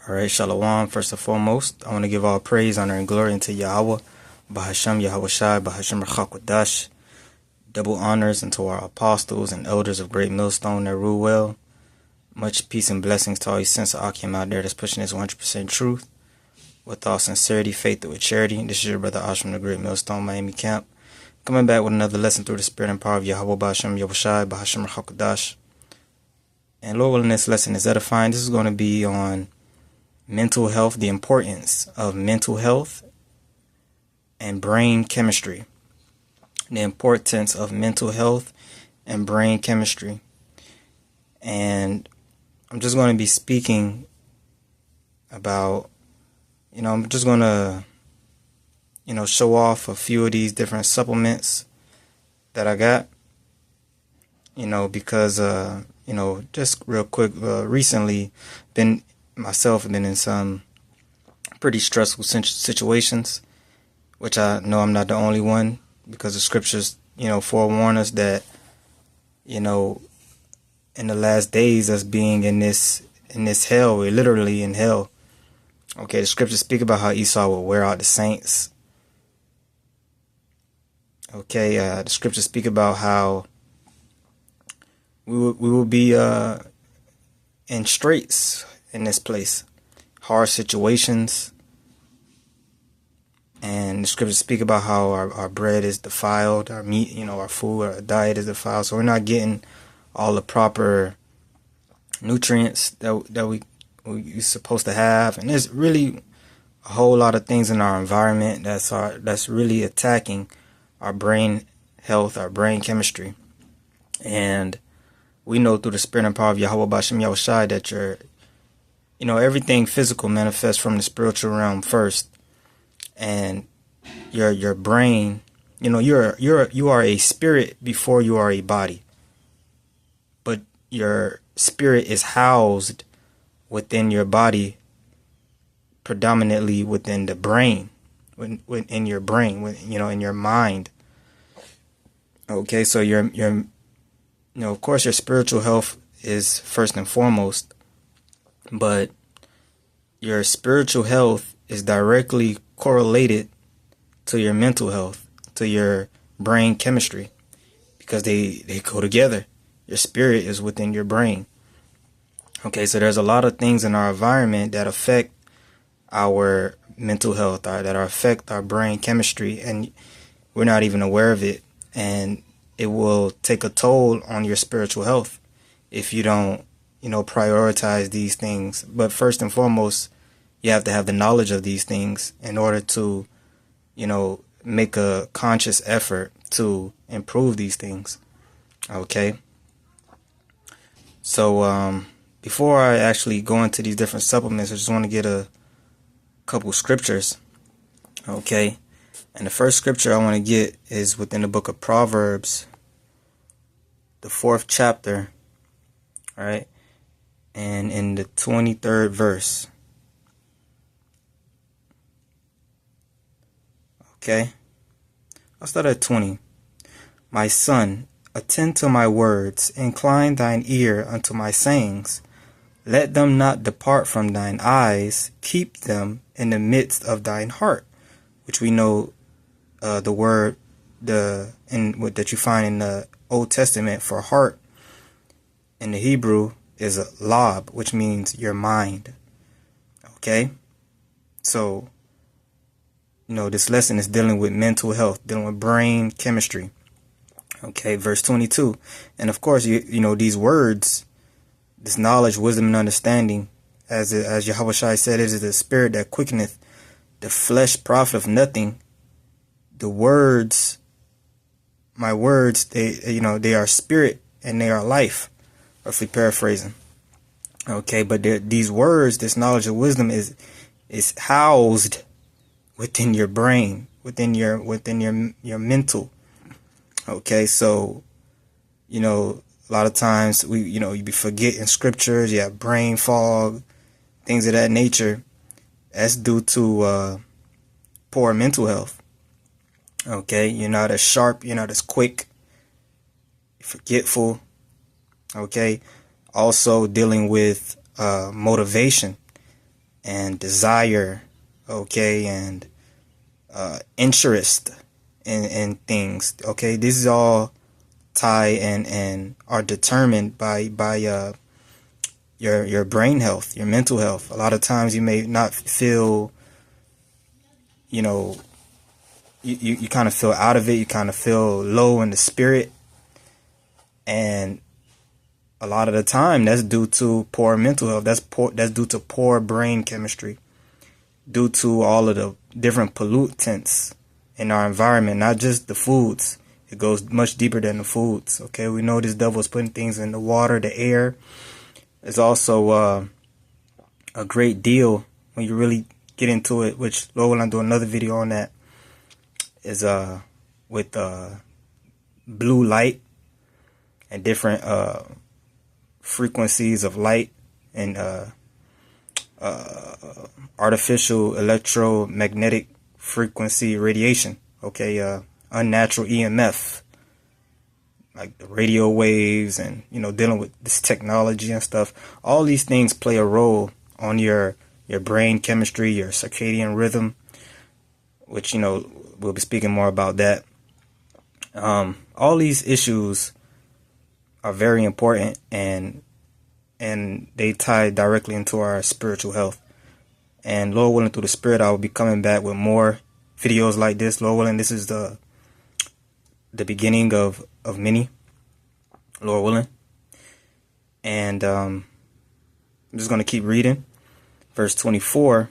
All right, Shalom. First and foremost, I want to give all praise, honor, and glory unto Yahweh, Bahasham Yahweh Shai, Bahasham Rachakwadash. Double honors unto our apostles and elders of Great Millstone that rule well. Much peace and blessings to all you sons of Akim out there that's pushing this 100% truth with all sincerity, faith, and with charity. This is your brother Ash from the Great Millstone Miami Camp, coming back with another lesson through the spirit and power of Yahweh, Bahasham Yahweh Shai, Bahasham Rachakwadash. And Lord willing, this lesson is edifying. This is going to be on mental health, the importance of mental health and brain chemistry. The importance of mental health and brain chemistry. And I'm just going to be speaking about, I'm just going to, show off a few of these different supplements that I got, because, just real quick, recently been in some pretty stressful situations, which I know I'm not the only one, because the scriptures, forewarn us that, in the last days, us being in this hell, we're literally in hell. Okay, the scriptures speak about how Esau will wear out the saints. Okay, the scriptures speak about how we will be in straits in this place, hard situations. And the scriptures speak about how our bread is defiled, our meat, our food, our diet is defiled. So we're not getting all the proper nutrients that we're supposed to have. And there's really a whole lot of things in our environment that's really attacking our brain health, our brain chemistry. And we know through the spirit and power of Yahweh Bashem Yahweh Shai that everything physical manifests from the spiritual realm first. And your brain, you are a spirit before you are a body. But your spirit is housed within your body, predominantly within the brain, in your brain, in your mind. Okay, so of course your spiritual health is first and foremost, but your spiritual health is directly correlated to your mental health, to your brain chemistry, because they go together. Your spirit is within your brain. Okay, so there's a lot of things in our environment that affect our mental health, that affect our brain chemistry, and we're not even aware of it. And it will take a toll on your spiritual health if you don't, prioritize these things. But first and foremost, you have to have the knowledge of these things in order to, make a conscious effort to improve these things. Okay. So, before I actually go into these different supplements, I just want to get a couple scriptures. Okay. And the first scripture I want to get is within the book of Proverbs, the 4th chapter. All right. And in the 23rd verse. Okay. I'll start at 20. My son, attend to my words, incline thine ear unto my sayings. Let them not depart from thine eyes, keep them in the midst of thine heart, which we know the word that you find in the Old Testament for heart in the Hebrew is a lob, which means your mind. Okay, so this lesson is dealing with mental health, dealing with brain chemistry. Okay, verse 22. And of course, these words, this knowledge, wisdom, and understanding, as Yahweh Shai said, it is the spirit that quickeneth, the flesh profiteth nothing. The words, my words, they are spirit and they are life, roughly paraphrasing. Okay, but these words, this knowledge of wisdom is housed within your brain, within your mental. Okay, so a lot of times you be forgetting scriptures, you have brain fog, things of that nature. That's due to poor mental health. Okay, you're not as sharp, you're not as quick, you're forgetful. Okay, also dealing with motivation. and desire, okay, and interest in things, okay. This is all tied and are determined by your brain health, your mental health. A lot of times you may not feel, you know, you kind of feel out of it, you kind of feel low in the spirit, and a lot of the time that's due to poor mental health. That's due to poor brain chemistry, due to all of the different pollutants in our environment, not just the foods. It goes much deeper than the foods. Okay, we know this devil is putting things in the water, the air. It's also a great deal when you really get into it, which Lord will, I'll do another video on that, is with blue light and different frequencies of light and artificial electromagnetic frequency radiation, okay, unnatural EMF, like the radio waves, and dealing with this technology and stuff. All these things play a role on your brain chemistry, your circadian rhythm, which we'll be speaking more about that. All these issues are very important, and they tie directly into our spiritual health. And Lord willing, through the Spirit, I will be coming back with more videos like this. Lord willing, this is the beginning of many, Lord willing. And I'm just going to keep reading. Verse 22.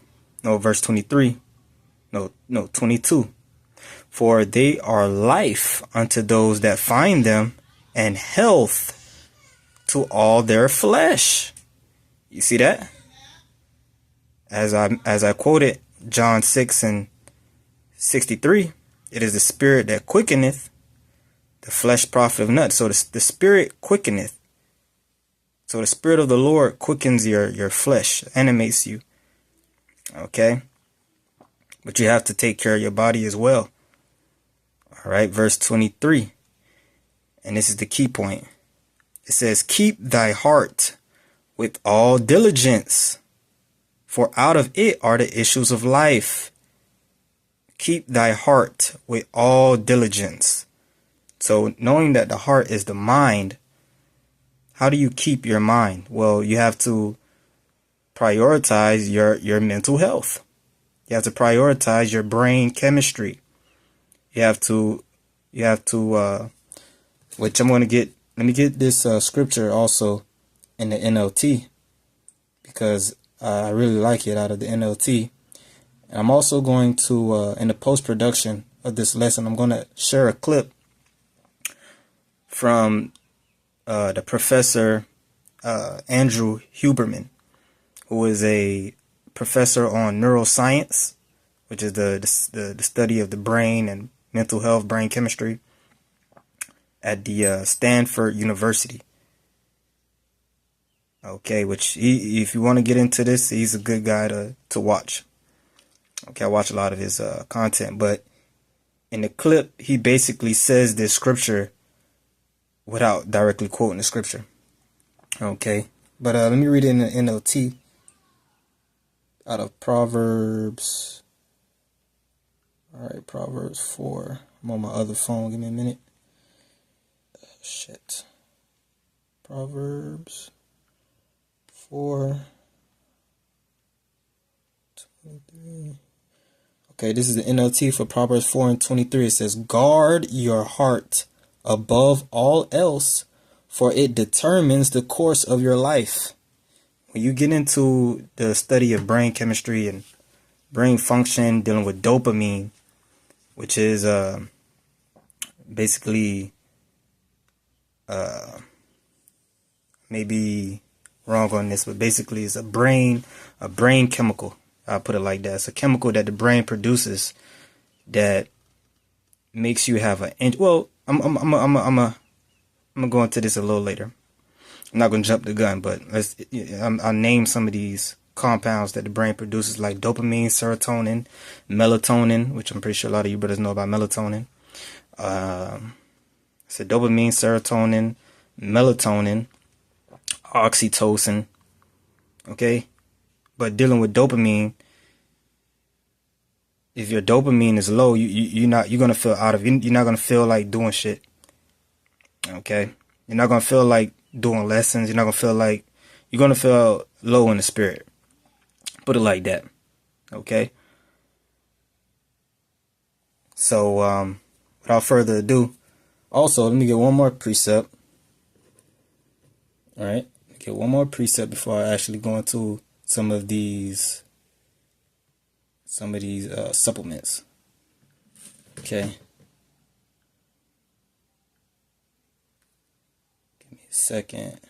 For they are life unto those that find them, and health to all their flesh. You see that? As I quoted John 6:63, it is the spirit that quickeneth, the flesh profiteth nothing. So the spirit quickeneth. So the Spirit of the Lord quickens your flesh, animates you. Okay? But you have to take care of your body as well. All right, verse 23. And this is the key point. It says, keep thy heart with all diligence, for out of it are the issues of life. Keep thy heart with all diligence. So knowing that the heart is the mind, how do you keep your mind? Well, you have to prioritize your mental health. You have to prioritize your brain chemistry. You have to, which I'm going to get, let me get this scripture also in the NLT, because I really like it out of the NLT. And I'm also going to, in the post-production of this lesson, I'm going to share a clip from the professor Andrew Huberman, who is a professor on neuroscience, which is the study of the brain and mental health, brain chemistry, at the Stanford University. Okay, which if you want to get into this, he's a good guy to watch. Okay, I watch a lot of his content, but in the clip, he basically says this scripture without directly quoting the scripture. Okay, but let me read it in the NLT out of Proverbs. All right, Proverbs 4. I'm on my other phone. Give me a minute. Shit. Proverbs 4:23. Okay, this is the NLT for Proverbs 4:23. It says, guard your heart above all else, for it determines the course of your life. When you get into the study of brain chemistry and brain function, dealing with dopamine, which is basically maybe wrong on this, but basically it's a brain chemical. I'll put it like that. It's a chemical that the brain produces that makes you have well, I'm gonna go into this a little later. I'm not gonna jump the gun, but I'll name some of these compounds that the brain produces, like dopamine, serotonin, melatonin, which I'm pretty sure a lot of you brothers know about melatonin. So dopamine, serotonin, melatonin, oxytocin. Okay, But dealing with dopamine, if your dopamine is low, you're gonna feel you're not gonna feel like doing shit. Okay, you're not gonna feel like doing lessons. You're not gonna feel like you're gonna feel low in the spirit. Put it like that. Okay. So without further ado, also let me get one more precept. All right, get one more precept before I actually go into some of these supplements. Okay. Give me a second.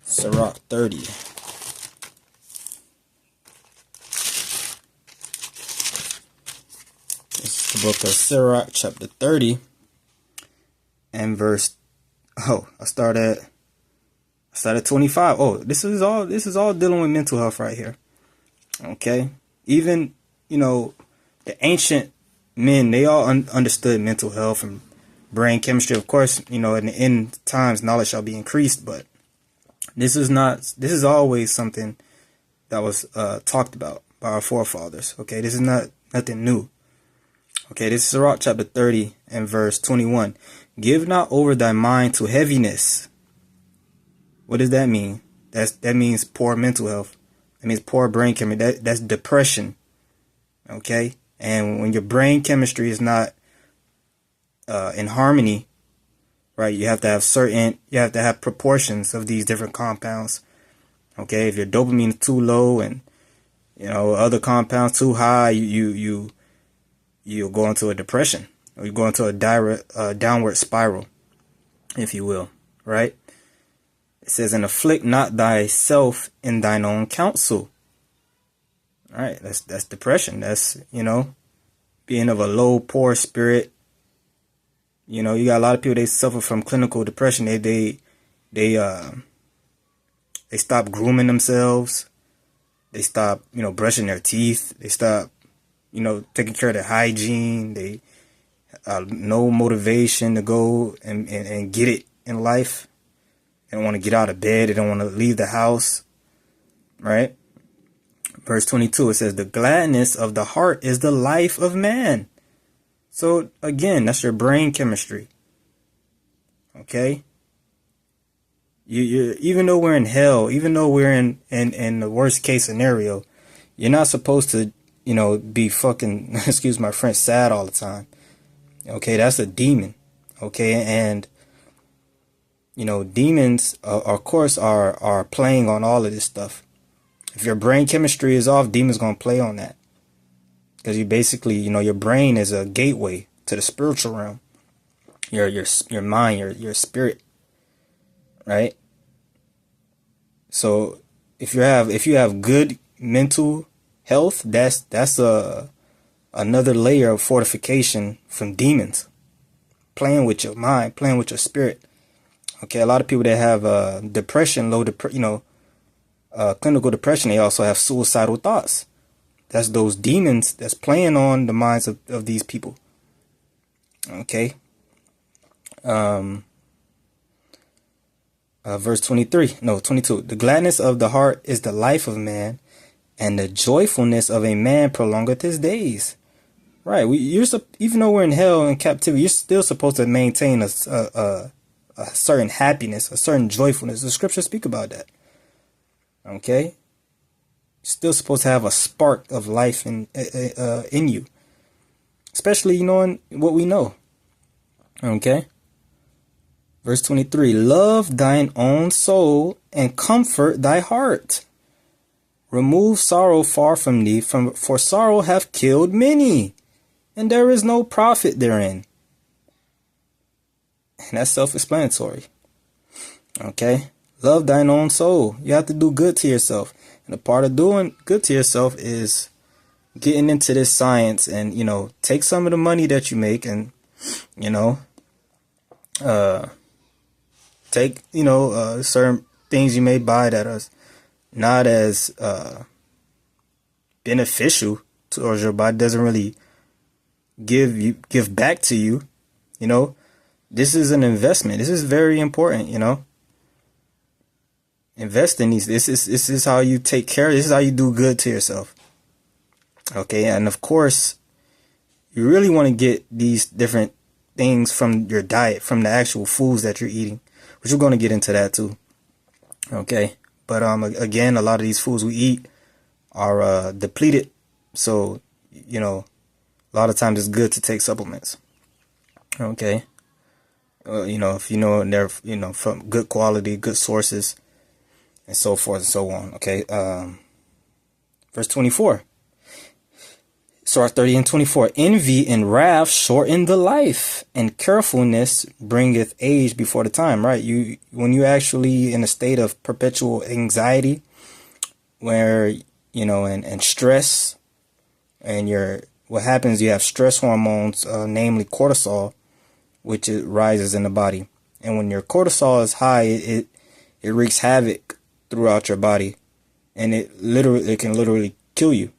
Sirach 30. This is the book of Sirach, chapter 30, and verse. Oh, I started 25. Oh, this is all dealing with mental health right here. Okay, even the ancient men, they all understood mental health and brain chemistry. Of course, in the end times, knowledge shall be increased, but this is always something that was talked about by our forefathers. Okay, this is nothing new. Okay, this is Sirach chapter 30 and verse 21. Give not over thy mind to heaviness. What does that mean? That means poor mental health. That means poor brain chemistry. That's depression. Okay, and when your brain chemistry is not in harmony, right? You have to have proportions of these different compounds. Okay, if your dopamine is too low and other compounds too high, you'll go into a depression, or you go into a downward spiral, if you will, right? It says, and afflict not thyself in thine own counsel. All right, that's depression. That's, being of a low, poor spirit. You got a lot of people, they suffer from clinical depression. They stop grooming themselves. They stop, brushing their teeth. They stop, taking care of their hygiene. They no motivation to go and get it in life. They don't want to get out of bed. They don't want to leave the house. Right? Verse 22, it says, the gladness of the heart is the life of man. So again, that's your brain chemistry. Okay? You even though we're in hell, even though we're in the worst case scenario, you're not supposed to, be fucking, excuse my French, sad all the time. Okay, that's a demon. Okay, and demons, of course, are playing on all of this stuff. If your brain chemistry is off, demons gonna play on that, because you basically, your brain is a gateway to the spiritual realm. Your mind, your spirit, right? So if you have good mental health, that's another layer of fortification from demons playing with your mind, playing with your spirit. Okay, a lot of people that have depression, clinical depression, they also have suicidal thoughts. That's those demons that's playing on the minds of these people. Okay. Verse 22. The gladness of the heart is the life of man, and the joyfulness of a man prolongeth his days. Right. Even though we're in hell and captivity, you're still supposed to maintain a certain happiness, a certain joyfulness. The scriptures speak about that. Okay. You're still supposed to have a spark of life in you, especially knowing what we know. Okay. Verse 23, love thine own soul and comfort thy heart. Remove sorrow far from thee, for sorrow hath killed many, and there is no profit therein. And that's self-explanatory. Okay? Love thine own soul. You have to do good to yourself. And a part of doing good to yourself is getting into this science and, take some of the money that you make and, take, certain things you may buy that are not as beneficial towards your body, doesn't really give back to you. This is an investment. This is very important, Invest in these. This is how you take care. This is how you do good to yourself. Okay, and of course, you really want to get these different things from your diet, from the actual foods that you're eating, which we're going to get into that too. Okay, but again, a lot of these foods we eat are depleted, so a lot of times it's good to take supplements. Okay, if they're from good quality, good sources, and so forth and so on. Okay, verse 24. Surah 30 and 24. Envy and wrath shorten the life, and carefulness bringeth age before the time. Right? When you actually in a state of perpetual anxiety, where and stress, and what happens? You have stress hormones, namely cortisol, which it rises in the body, and when your cortisol is high, it wreaks havoc throughout your body, and it can literally kill you.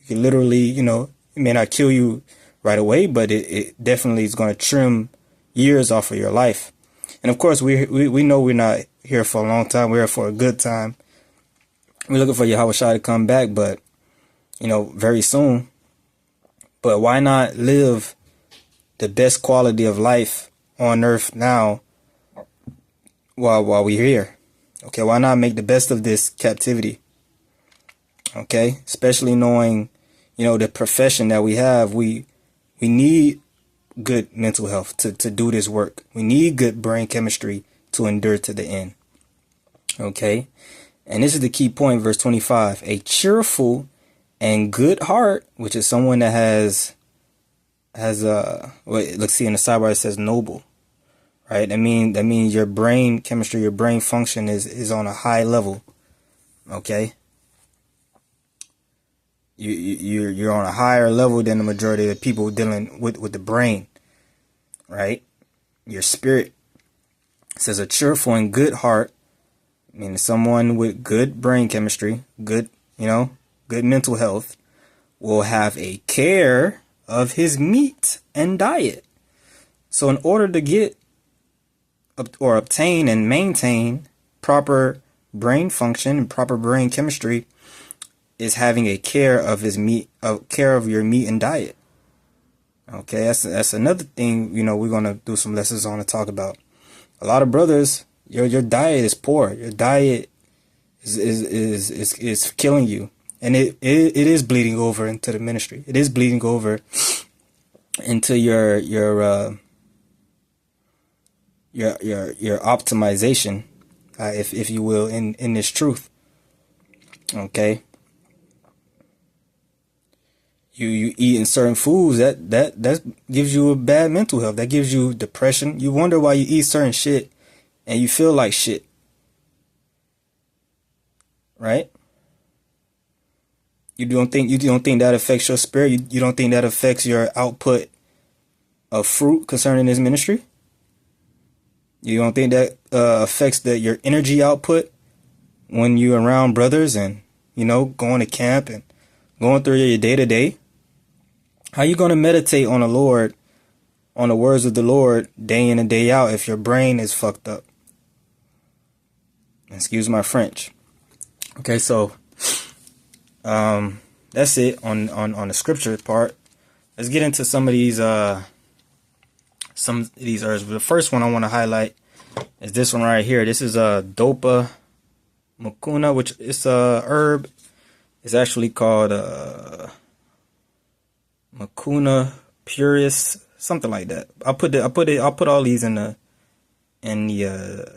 You can literally, it may not kill you right away, but it definitely is going to trim years off of your life. And of course, we know we're not here for a long time. We're here for a good time. We're looking for Yahweh Shai to come back, but, very soon. But why not live the best quality of life on earth now while we're here? Okay, why not make the best of this captivity? Okay, especially knowing, the profession that we have, we need good mental health to do this work. We need good brain chemistry to endure to the end. Okay, and this is the key point, verse 25. A cheerful and good heart, which is someone that has let's see, in the sidebar it says noble, right? That means your brain chemistry, your brain function is on a high level. Okay. You're on a higher level than the majority of the people dealing with the brain, right? Your spirit. It says a cheerful and good heart, meaning someone with good brain chemistry, good mental health, will have a care of his meat and diet. So in order to get or obtain and maintain proper brain function and proper brain chemistry, is having a care of your meat and diet. Okay, that's another thing, we're going to do some lessons on and talk about. A lot of brothers, your diet is poor. Your diet is killing you. And it is bleeding over into the ministry. It is bleeding over into your optimization, if you will, in this truth. Okay. You eating certain foods that gives you a bad mental health. That gives you depression. You wonder why you eat certain shit and you feel like shit. Right? You don't think that affects your spirit? You don't think that affects your output of fruit concerning this ministry? You don't think that affects your energy output when you're around brothers and, going to camp and going through your day-to-day? How you going to meditate on the Lord, on the words of the Lord, day in and day out if your brain is fucked up? Excuse my French. Okay, so that's it on the scripture part. Let's get into some of these herbs. The first one I want to highlight is this one right here. This is Dopa Mucuna, which is a herb. It's actually called Mucuna Puris, something like that. I'll put all these in the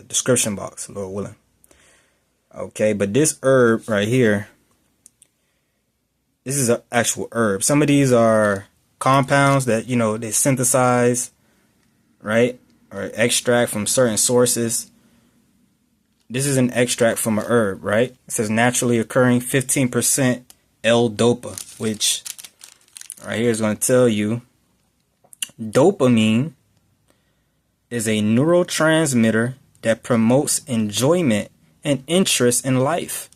description box, Lord willing. Okay, but this herb right here, this is an actual herb. Some of these are compounds that they synthesize, right, or extract from certain sources. This is an extract from a herb, right? It says naturally occurring 15% L-Dopa, which right here is going to tell you dopamine is a neurotransmitter that promotes enjoyment and interest in life.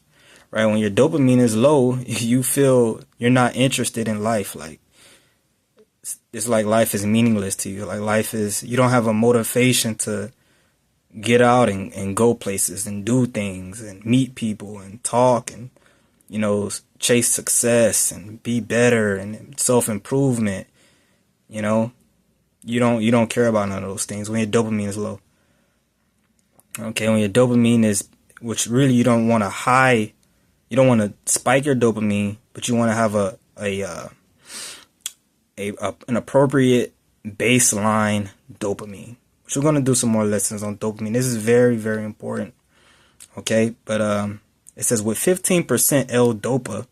Right? When your dopamine is low, you feel you're not interested in life. Like, it's like life is meaningless to you. Like, you don't have a motivation to get out and go places and do things and meet people and talk and, chase success and be better and self-improvement. You know, you don't care about none of those things when your dopamine is low. Okay, when your dopamine is, which really you don't want to you don't want to spike your dopamine, but you want to have an appropriate baseline dopamine. Which we're gonna do some more lessons on dopamine. This is very, very important. Okay, but it says with 15% L-Dopa,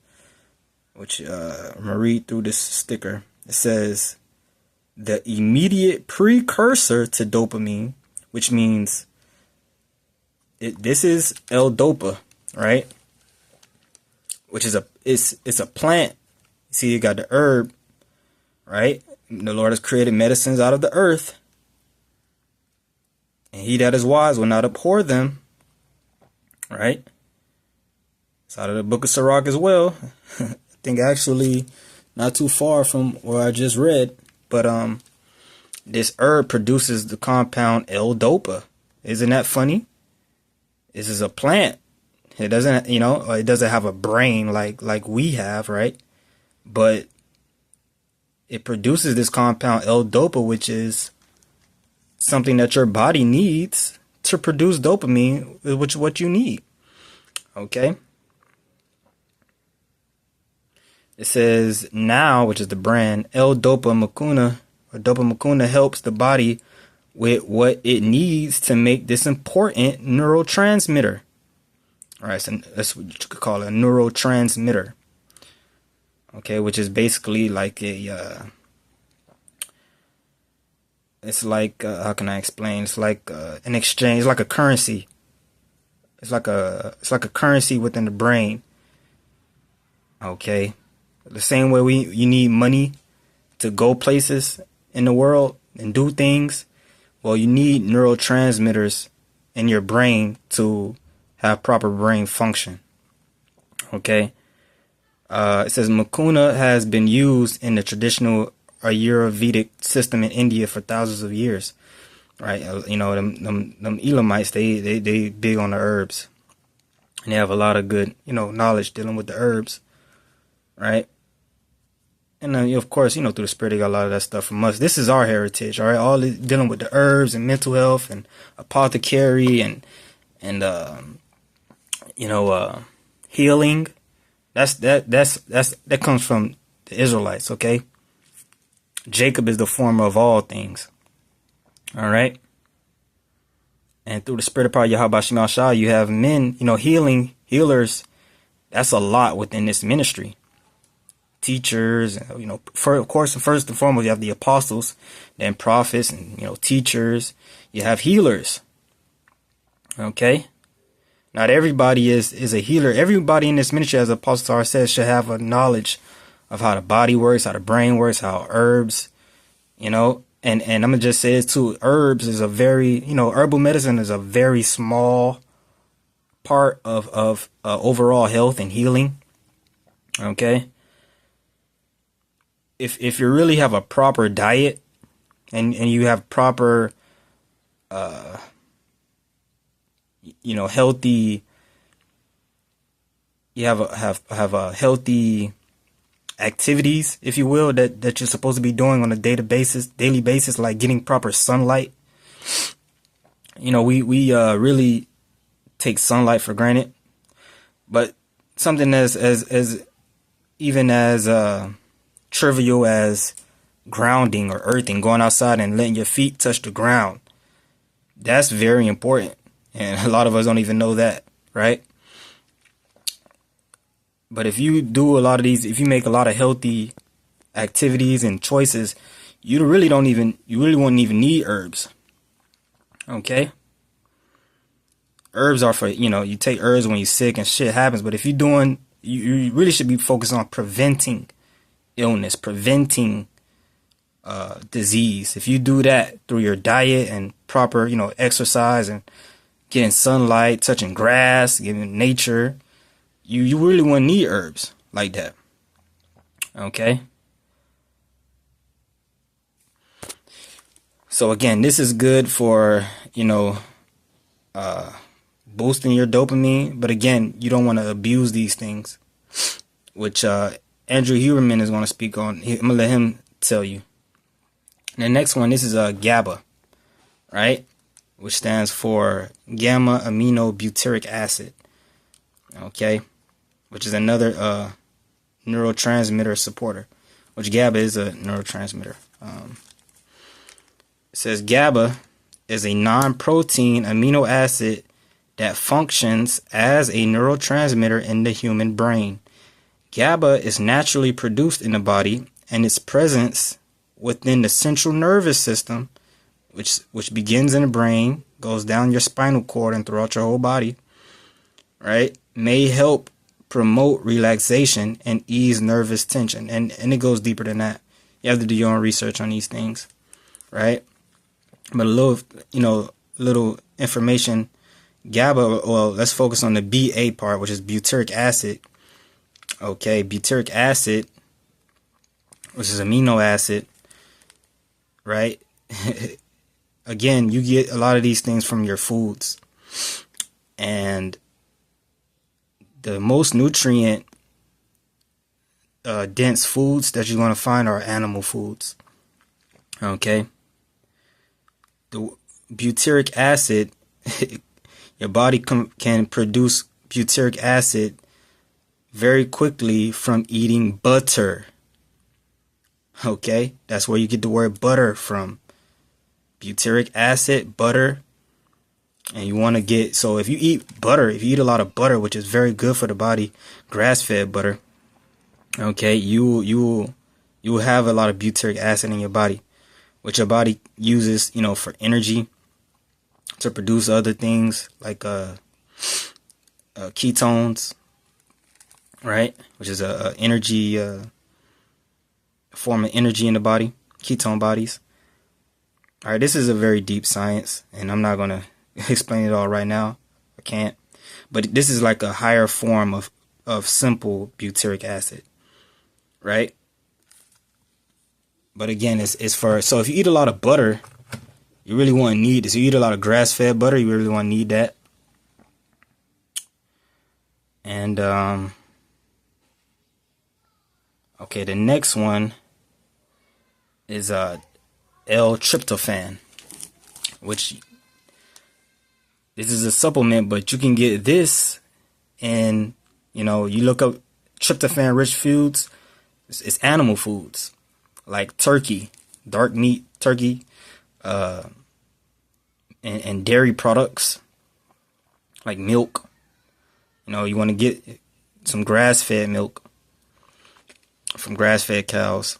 which I'm gonna read through this sticker. It says the immediate precursor to dopamine, which means this is L-Dopa, right? Which is it's a plant. See, you got the herb, right? The Lord has created medicines out of the earth, and he that is wise will not abhor them, right? It's out of the book of Sirach as well. I think actually not too far from where I just read, but this herb produces the compound L-Dopa. Isn't that funny? This is a plant. It doesn't, it doesn't have a brain like we have, right? But it produces this compound L-Dopa, which is something that your body needs to produce dopamine, which is what you need. Okay? It says now, which is the brand, L-Dopa Mucuna, or Dopa Mucuna, helps the body with what it needs to make this important neurotransmitter. All right, so that's what you could call a neurotransmitter. Okay, which is basically like it's like, how can I explain? It's like an exchange, like a currency. It's like a currency within the brain. Okay, the same way you need money to go places in the world and do things. Well, you need neurotransmitters in your brain to have proper brain function. Okay. It says Mucuna has been used in the traditional Ayurvedic system in India for thousands of years. Right. Them Elamites, they big on the herbs. And they have a lot of good, knowledge dealing with the herbs. Right. And then, of course, through the spirit, they got a lot of that stuff from us. This is our heritage. All right. All dealing with the herbs and mental health and apothecary and healing. That comes from the Israelites, okay? Jacob is the former of all things. All right? And through the spirit of power, Yahweh Shema Shah, you have men, healers. That's a lot within this ministry. Teachers, of course, first and foremost, you have the apostles, then prophets, and, teachers. You have healers. Okay? Not everybody is a healer. Everybody in this ministry, as Apostle Sar says, should have a knowledge of how the body works, how the brain works, how herbs, and I'm going to just say this too. Herbs is a very, herbal medicine is a very small part of overall health and healing. Okay. If you really have a proper diet and you have proper, healthy, you have a healthy activities, if you will, that you're supposed to be doing on a daily basis, like getting proper sunlight. We really take sunlight for granted, but something as even as trivial as grounding or earthing, going outside and letting your feet touch the ground, that's very important. And a lot of us don't even know that, right? But if you do a lot of these, if you make a lot of healthy activities and choices, you really won't even need herbs. Okay? Herbs are for, you take herbs when you're sick and shit happens. But if you're doing, you really should be focused on preventing illness, preventing disease. If you do that through your diet and proper, exercise and getting sunlight, touching grass, getting nature, you really wouldn't need herbs like that. Okay? So again, this is good for, boosting your dopamine. But again, you don't want to abuse these things, which Andrew Huberman is going to speak on. I'm going to let him tell you. And the next one, this is GABA, right? Which stands for gamma aminobutyric acid, okay? Which is another neurotransmitter supporter, which GABA is a neurotransmitter. It says GABA is a non-protein amino acid that functions as a neurotransmitter in the human brain. GABA is naturally produced in the body, and its presence within the central nervous system, which begins in the brain, goes down your spinal cord and throughout your whole body, right, may help promote relaxation and ease nervous tension. And it goes deeper than that. You have to do your own research on these things, right? But little information. GABA, well, let's focus on the BA part, which is butyric acid. Okay, butyric acid, which is amino acid, right? Again, you get a lot of these things from your foods. And the most nutrient dense foods that you're going to find are animal foods. Okay? The butyric acid, your body can produce butyric acid very quickly from eating butter. Okay? That's where you get the word butter from. Butyric acid, butter. And you want to get, so if you eat butter, if you eat a lot of butter, which is very good for the body, grass-fed butter, okay, you will have a lot of butyric acid in your body, which your body uses, for energy, to produce other things like ketones, right? Which is a energy, form of energy in the body, ketone bodies. All right, this is a very deep science, and I'm not going to explain it all right now. I can't. But this is like a higher form of simple butyric acid, right? But again, it's for, so if you eat a lot of butter, you really want to need this. You eat a lot of grass-fed butter, you really want to need that. And okay, the next one is L-tryptophan, which this is a supplement, but you can get this in, you look up tryptophan rich foods. It's animal foods like turkey, dark meat, turkey, and dairy products like milk. You want to get some grass-fed milk from grass-fed cows.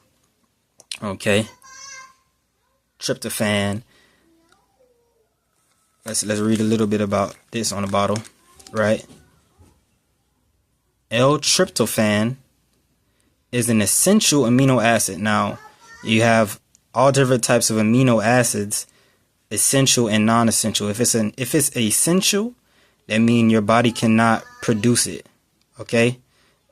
Okay. Tryptophan. Let's read a little bit about this on the bottle, right? L-tryptophan is an essential amino acid. Now, you have all different types of amino acids, essential and non-essential. If it's essential, that means your body cannot produce it. Okay?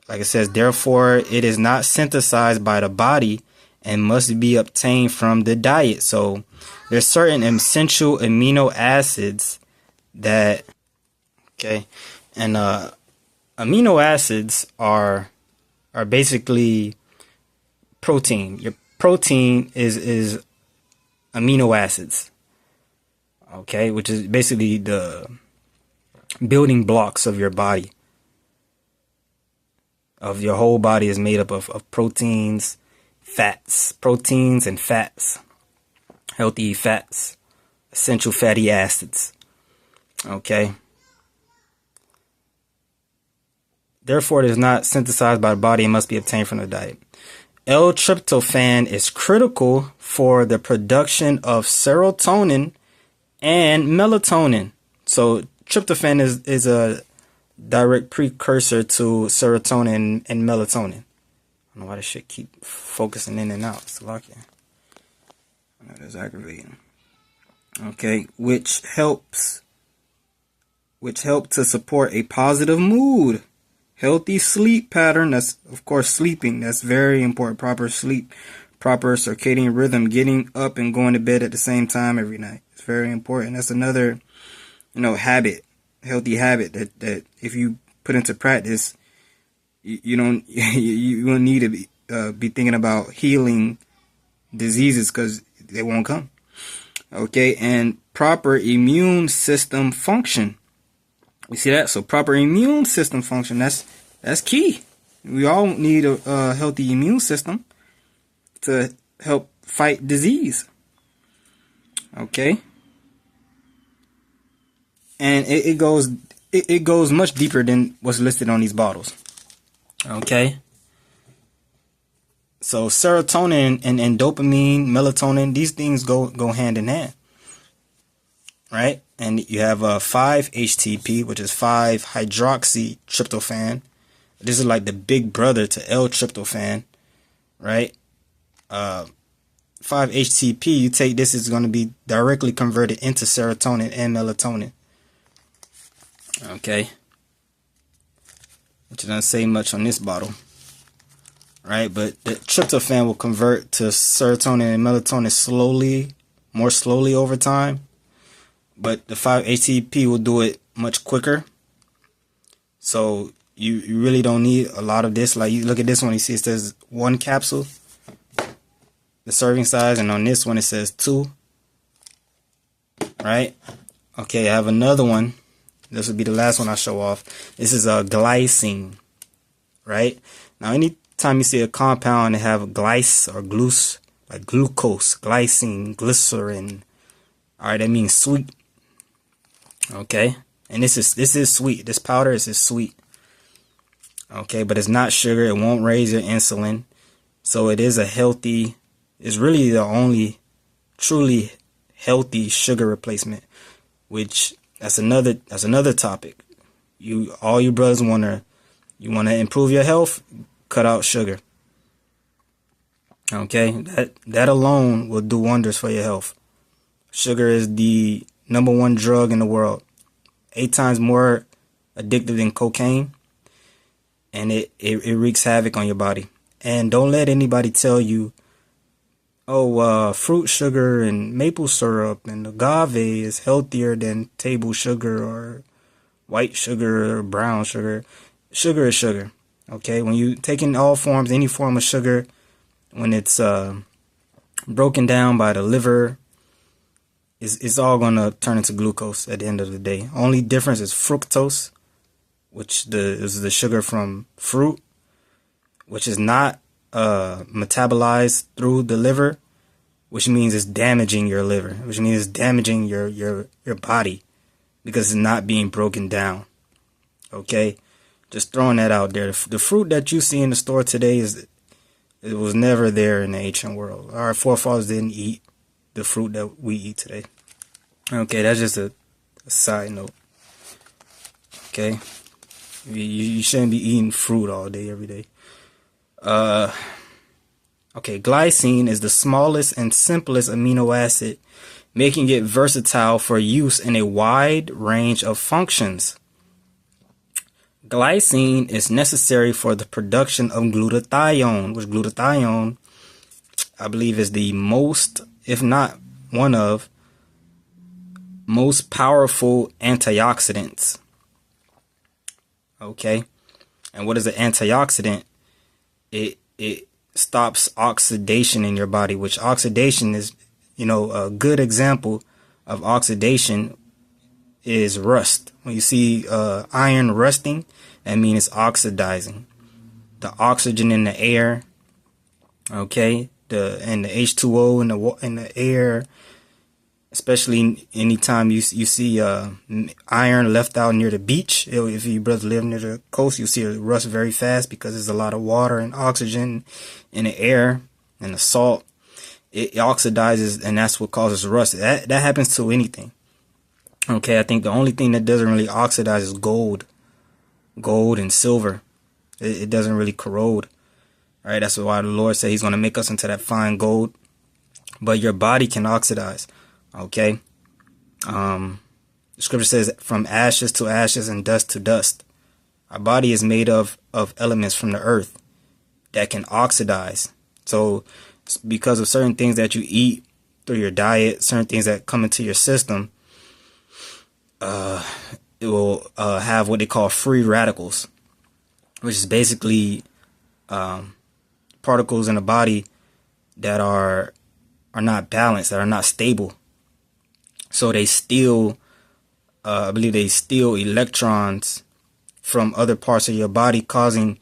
Like it says, therefore, it is not synthesized by the body and must be obtained from the diet. So there's certain essential amino acids that, okay, and amino acids are basically protein. Your protein is amino acids, okay, which is basically the building blocks of your body. Of your whole body is made up of proteins, fats, proteins and fats, healthy fats, essential fatty acids. Okay. Therefore, it is not synthesized by the body and must be obtained from the diet. L-tryptophan is critical for the production of serotonin and melatonin. So tryptophan is a direct precursor to serotonin and melatonin. I don't know why this shit keep focusing in and out. It's lucky. I know that's aggravating. Okay, which help to support a positive mood, healthy sleep pattern. That's of course sleeping. That's very important. Proper sleep, proper circadian rhythm, getting up and going to bed at the same time every night. It's very important. That's another healthy habit that if you put into practice, you don't you won't need to be thinking about healing diseases, because they won't come. Okay, and proper immune system function. You see that? So proper immune system function, that's key. We all need a healthy immune system to help fight disease. Okay, and it goes much deeper than what's listed on these bottles. Okay, so serotonin and dopamine, melatonin, these things go hand in hand, right? And you have 5-HTP, which is 5-hydroxytryptophan. This is like the big brother to L-tryptophan, right? 5-HTP, you take this, is going to be directly converted into serotonin and melatonin. Okay, which doesn't say much on this bottle, right? But the tryptophan will convert to serotonin and melatonin more slowly over time. But the 5-HTP will do it much quicker. So you really don't need a lot of this. Like, you look at this one, you see it says 1 capsule, the serving size, and on this one it says 2. Right? Okay, I have another one. This will be the last one I show off. This is a glycine. Right? Now, anytime you see a compound that have glyce or glus, like glucose, glycine, glycerin, all right, that means sweet. Okay, and this is sweet. This powder is sweet. Okay, but it's not sugar. It won't raise your insulin. So it is it's really the only truly healthy sugar replacement, which that's another topic. All you brothers wanna improve your health, cut out sugar. Okay, that alone will do wonders for your health. Sugar is the #1 drug in the world, 8 times more addictive than cocaine, and it wreaks havoc on your body. And don't let anybody tell you, fruit sugar and maple syrup and agave is healthier than table sugar or white sugar or brown sugar. Sugar is sugar. Okay, when you take in all forms, any form of sugar, when it's broken down by the liver, it's all going to turn into glucose at the end of the day. Only difference is fructose, which is the sugar from fruit, which is not metabolized through the liver, which means it's damaging your liver, which means it's damaging your body because it's not being broken down. Okay, just throwing that out there. The fruit that you see in the store today it was never there in the ancient world. Our forefathers didn't eat the fruit that we eat today. Okay, that's just a side note. Okay, you shouldn't be eating fruit all day, every day. Okay, glycine is the smallest and simplest amino acid, making it versatile for use in a wide range of functions. Glycine is necessary for the production of glutathione, which glutathione, I believe, is the most, if not one of, most powerful antioxidants. Okay, and what is an antioxidant? It stops oxidation in your body, which oxidation is, a good example of oxidation is rust. When you see iron rusting, that means it's oxidizing. The oxygen in the air, okay, and the H2O in the air, especially anytime you see iron left out near the beach. If you brothers live near the coast, you see it rust very fast because there's a lot of water and oxygen in the air, and the salt, it oxidizes, and that's what causes rust. That happens to anything. Okay, I think the only thing that doesn't really oxidize is gold and silver. It doesn't really corrode. All right, that's why the Lord said He's going to make us into that fine gold. But your body can oxidize. Okay, the scripture says, "From ashes to ashes and dust to dust." Our body is made of elements from the earth that can oxidize. So, because of certain things that you eat through your diet, certain things that come into your system, it will have what they call free radicals, which is basically particles in the body that are not balanced, that are not stable. So they steal, I believe they steal electrons from other parts of your body, causing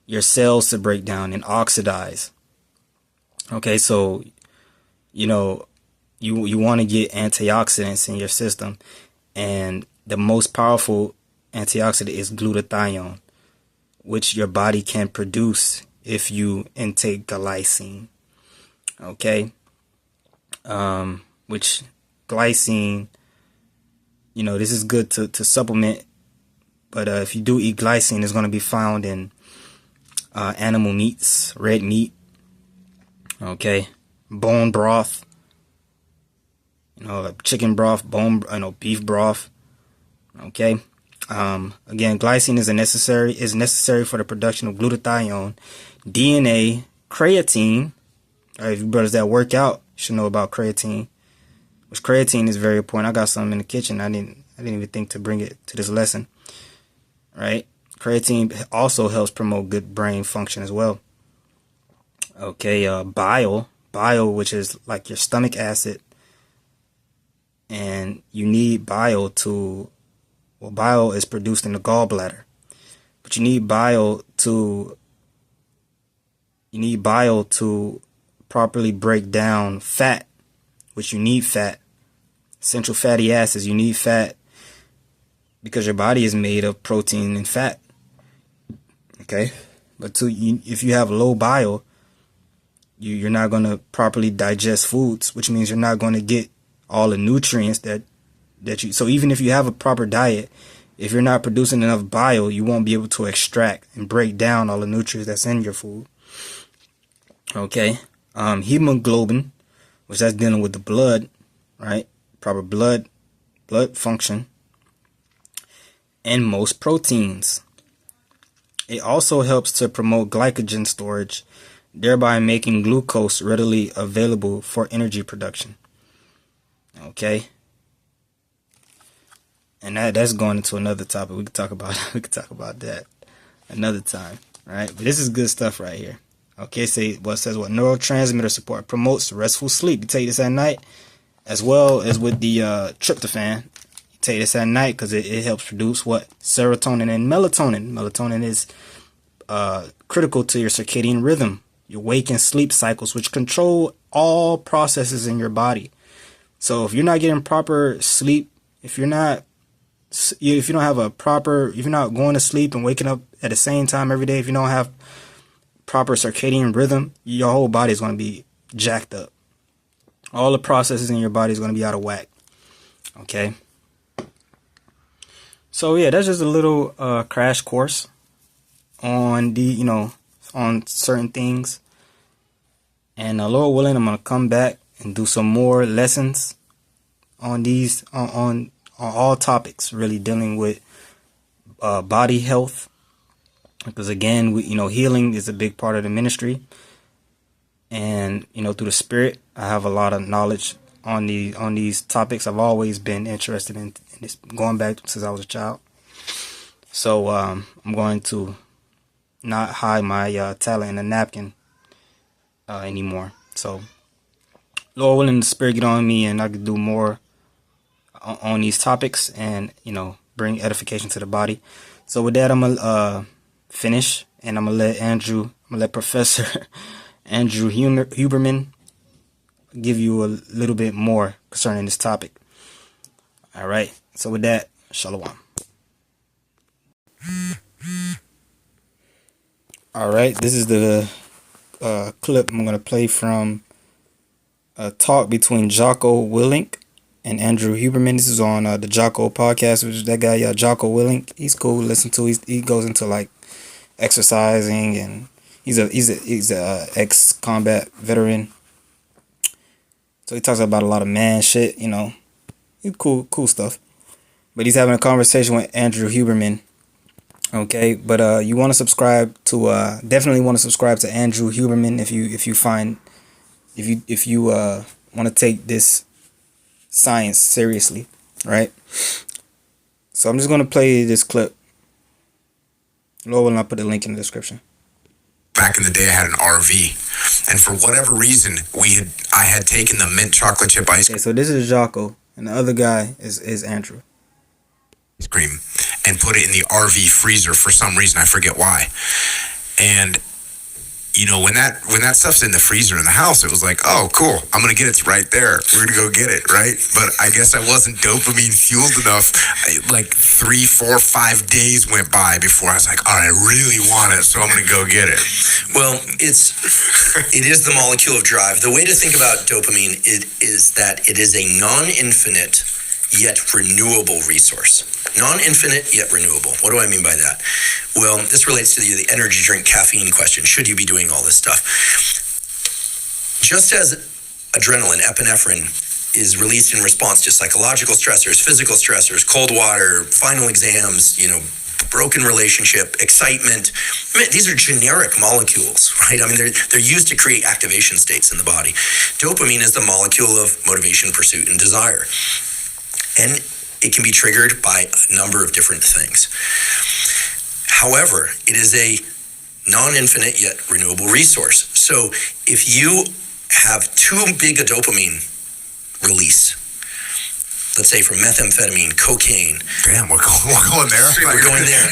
your cells to break down and oxidize. Okay, so you want to get antioxidants in your system, and the most powerful antioxidant is glutathione, which your body can produce if you intake glycine. Okay, which glycine, this is good to supplement, but if you do eat glycine, it's going to be found in animal meats, red meat, okay, bone broth, chicken broth, beef broth, okay. Again, glycine is necessary for the production of glutathione, DNA, creatine. All right, if you brothers that work out should know about creatine, which creatine is very important. I got some in the kitchen. I didn't even think to bring it to this lesson. Right? Creatine also helps promote good brain function as well. Okay, bile, which is like your stomach acid, and you need bile bile is produced in the gallbladder, but you need bile to properly break down fat, which you need fat. Essential fatty acids, you need fat because your body is made of protein and fat. Okay, but if you have low bile, you're not going to properly digest foods, which means you're not going to get all the nutrients that you. So even if you have a proper diet, if you're not producing enough bile, you won't be able to extract and break down all the nutrients that's in your food. Okay, hemoglobin, which that's dealing with the blood, right? Proper blood function, and most proteins. It also helps to promote glycogen storage, thereby making glucose readily available for energy production. Okay, and that's going into another topic. We could talk about that another time, right? But this is good stuff right here. Okay, says what neurotransmitter support promotes restful sleep. You take this at night, as well as with the tryptophan. You take this at night because it helps produce what? Serotonin and melatonin. Melatonin is critical to your circadian rhythm, your wake and sleep cycles, which control all processes in your body. So if you're not getting proper sleep, if you don't have if you're not going to sleep and waking up at the same time every day, if you don't have proper circadian rhythm, your whole body is going to be jacked up. All the processes in your body is going to be out of whack. Okay. So yeah, that's just a little crash course on on certain things. And Lord willing, I'm going to come back and do some more lessons on these, on all topics, really dealing with body health. Because again, healing is a big part of the ministry. And, through the Spirit, I have a lot of knowledge on these topics. I've always been interested in this, going back since I was a child. So I'm going to not hide my talent in a napkin anymore. So, Lord willing, the Spirit get on me, and I can do more on these topics, and bring edification to the body. So with that, I'm gonna finish, and I'm gonna let Professor Andrew Huberman give you a little bit more concerning this topic. All right. So with that, shalom. All right. This is the clip I'm going to play from a talk between Jocko Willink and Andrew Huberman. This is on the Jocko podcast, which is that guy, Jocko Willink. He's cool to listen to. He goes into like exercising, and he's a ex-combat veteran. So he talks about a lot of man shit, cool stuff. But he's having a conversation with Andrew Huberman. Okay, but you want to subscribe to definitely want to subscribe to Andrew Huberman if you want to take this science seriously, right? So I'm just gonna play this clip. Lord will not put the link in the description. Back in the day, I had an RV, and for whatever reason, I had taken the mint chocolate chip ice Okay, so this is Jocko, and the other guy is Andrew. cream and put it in the RV freezer for some reason. I forget why. And you know, when that stuff's in the freezer in the house, it was like, oh, cool, I'm gonna get it right there. We're gonna go get it, right? But I guess I wasn't dopamine fueled enough. Like 3, 4, 5 days went by before I was like, all right, I really want it, so I'm gonna go get it. Well, it is the molecule of drive. The way to think about dopamine is that it is a non-infinite yet renewable resource. Non-infinite yet renewable. What do I mean by that? Well, this relates to the energy drink caffeine question. Should you be doing all this stuff? Just as adrenaline, epinephrine, is released in response to psychological stressors, physical stressors, cold water, final exams, broken relationship, excitement. I mean, these are generic molecules, right? I mean, they're used to create activation states in the body. Dopamine is the molecule of motivation, pursuit, and desire. And it can be triggered by a number of different things. However, it is a non-infinite yet renewable resource. So if you have too big a dopamine release, let's say from methamphetamine, cocaine. Damn, we're going there. We're going there.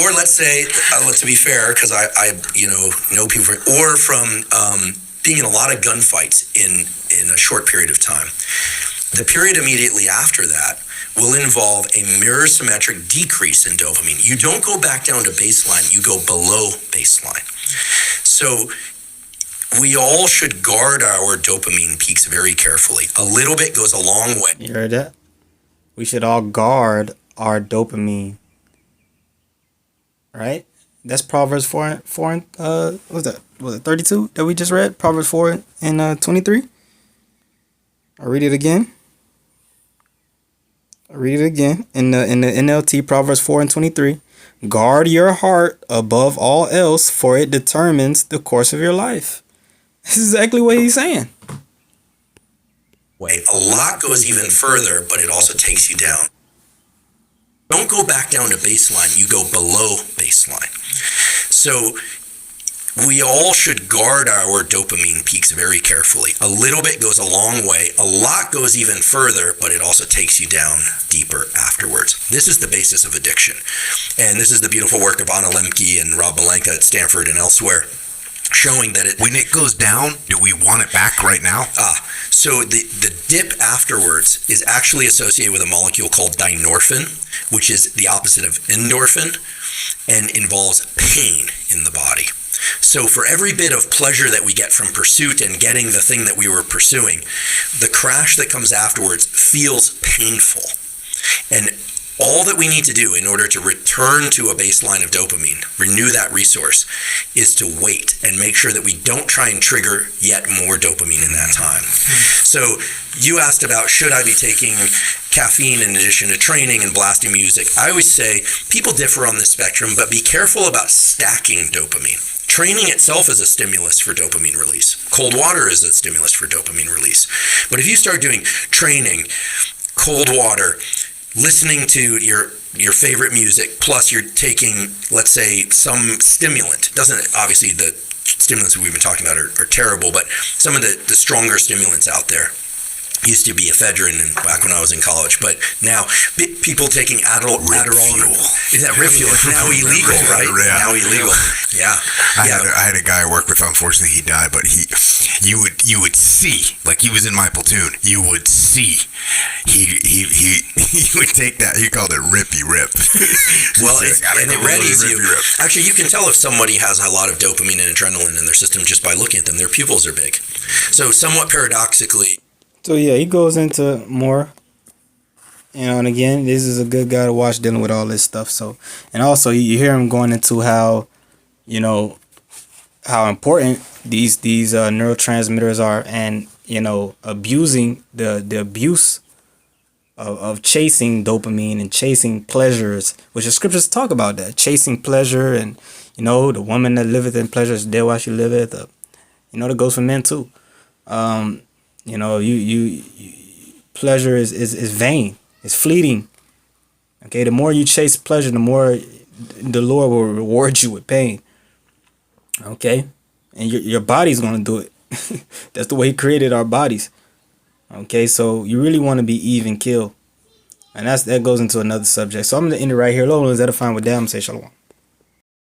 Or let's say, to be fair, because I know people, or from being in a lot of gunfights in a short period of time. The period immediately after that will involve a mirror symmetric decrease in dopamine. You don't go back down to baseline, you go below baseline. So we all should guard our dopamine peaks very carefully. A little bit goes a long way. You heard that? We should all guard our dopamine. Right? That's Proverbs 4 what was that? Was it 32 that we just read? Proverbs 4 and 23? I'll read it again. In the NLT, Proverbs 4 and 23. Guard your heart above all else, for it determines the course of your life. This is exactly what he's saying. A lot goes even further, but it also takes you down. Don't go back down to baseline, you go below baseline. So we all should guard our dopamine peaks very carefully. A little bit goes a long way. A lot goes even further, but it also takes you down deeper afterwards. This is the basis of addiction. And this is the beautiful work of Anna Lemke and Rob Malenka at Stanford and elsewhere, showing that when it goes down, do we want it back right now? So the dip afterwards is actually associated with a molecule called dynorphin, which is the opposite of endorphin and involves pain in the body. So for every bit of pleasure that we get from pursuit and getting the thing that we were pursuing, the crash that comes afterwards feels painful. And all that we need to do in order to return to a baseline of dopamine, renew that resource, is to wait and make sure that we don't try and trigger yet more dopamine in that time. So you asked about, should I be taking caffeine in addition to training and blasting music? I always say people differ on the spectrum, but be careful about stacking dopamine. Training itself is a stimulus for dopamine release. Cold water is a stimulus for dopamine release. But if you start doing training, cold water, listening to your favorite music, plus you're taking, let's say, some stimulant. Obviously the stimulants we've been talking about are terrible, but some of the stronger stimulants out there used to be ephedrine back when I was in college, but now people taking Adderall, is that Rip Fuel? Now illegal, right? Now illegal. Yeah. I had a guy I worked with. Unfortunately, he died, but you would see, like, he was in my platoon. You would see he would take that. He called it Rippy Rip. Well, and it readies you. Actually, you can tell if somebody has a lot of dopamine and adrenaline in their system just by looking at them. Their pupils are big. So somewhat paradoxically. So yeah, he goes into more, and again, this is a good guy to watch dealing with all this stuff. So, and also you hear him going into how, how important these neurotransmitters are, and abusing the abuse of chasing dopamine and chasing pleasures, which the scriptures talk about that, chasing pleasure, and the woman that liveth in pleasure is dead while she liveth. That goes for men too. You pleasure is vain, it's fleeting, Okay, the more you chase pleasure, the more the Lord will reward you with pain. Okay, and your body's gonna do it. That's the way He created our bodies. Okay, so you really want to be even kill, and that goes into another subject. So I'm gonna end it right here. Lord, is that fine with that? I'm gonna say shalom.